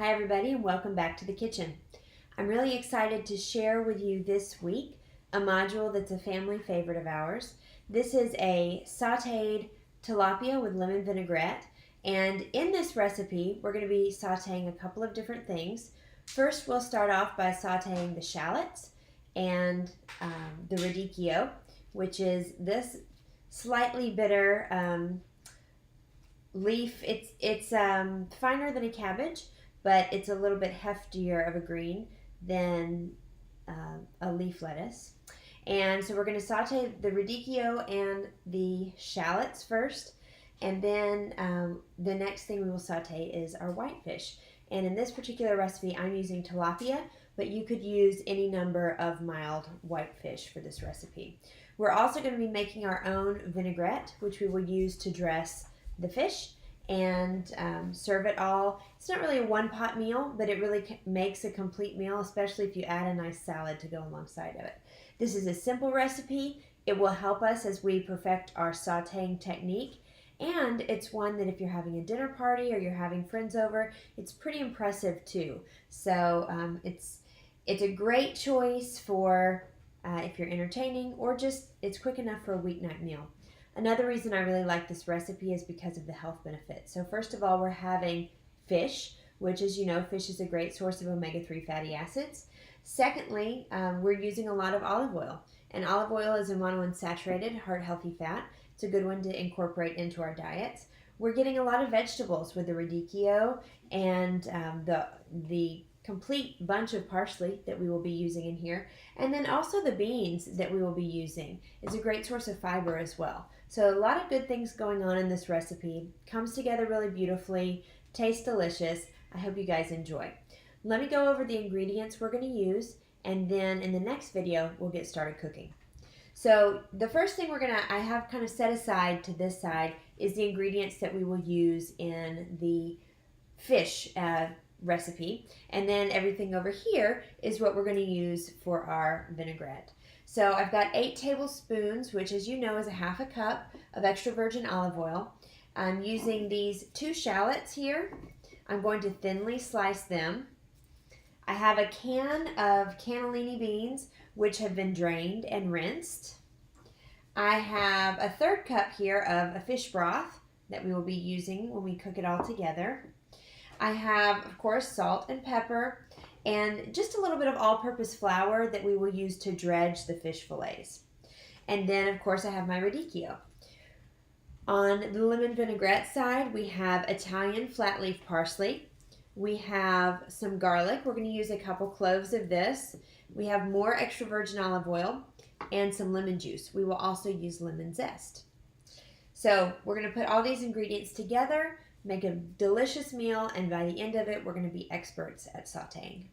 Hi everybody and welcome back to the kitchen. I'm really excited to share with you this week a module that's a family favorite of ours. This is a sauteed tilapia with lemon vinaigrette, and in this recipe we're going to be sauteing a couple of different things. First we'll start off by sauteing the shallots and the radicchio, which is this slightly bitter leaf. It's finer than a cabbage, but it's a little bit heftier of a green than a leaf lettuce. And so we're going to saute the radicchio and the shallots first, and then the next thing we will saute is our whitefish. And in this particular recipe, I'm using tilapia, but you could use any number of mild whitefish for this recipe. We're also going to be making our own vinaigrette, which we will use to dress the fish and serve it all. It's not really a one-pot meal, but it really makes a complete meal, especially if you add a nice salad to go alongside of it. This is a simple recipe. It will help us as we perfect our sauteing technique, and it's one that if you're having a dinner party or you're having friends over, it's pretty impressive too. So it's a great choice for if you're entertaining, or just it's quick enough for a weeknight meal. Another reason I really like this recipe is because of the health benefits. So first of all, we're having fish, which, as you know, fish is a great source of omega-3 fatty acids. Secondly, we're using a lot of olive oil, and olive oil is a monounsaturated, heart-healthy fat. It's a good one to incorporate into our diets. We're getting a lot of vegetables with the radicchio and the complete bunch of parsley that we will be using in here, and then also the beans that we will be using is a great source of fiber as well. So a lot of good things going on in this recipe. Comes together really beautifully, tastes delicious. I hope you guys enjoy. Let me go over the ingredients we're going to use, and then in the next video we'll get started cooking. So the first thing I have kind of set aside to this side is the ingredients that we will use in the fish recipe, and then everything over here is what we're going to use for our vinaigrette. So I've got 8 tablespoons, which, as you know, is a half a cup of extra virgin olive oil. I'm using these 2 shallots here. I'm going to thinly slice them. I have a can of cannellini beans, which have been drained and rinsed. I have a 1/3 cup here of a fish broth that we will be using when we cook it all together. I have, of course, salt and pepper, and just a little bit of all-purpose flour that we will use to dredge the fish fillets. And then, of course, I have my radicchio. On the lemon vinaigrette side, we have Italian flat leaf parsley. We have some garlic. We're going to use a couple cloves of this. We have more extra virgin olive oil and some lemon juice. We will also use lemon zest. So we're going to put all these ingredients together, make a delicious meal, and by the end of it, we're going to be experts at sauteing.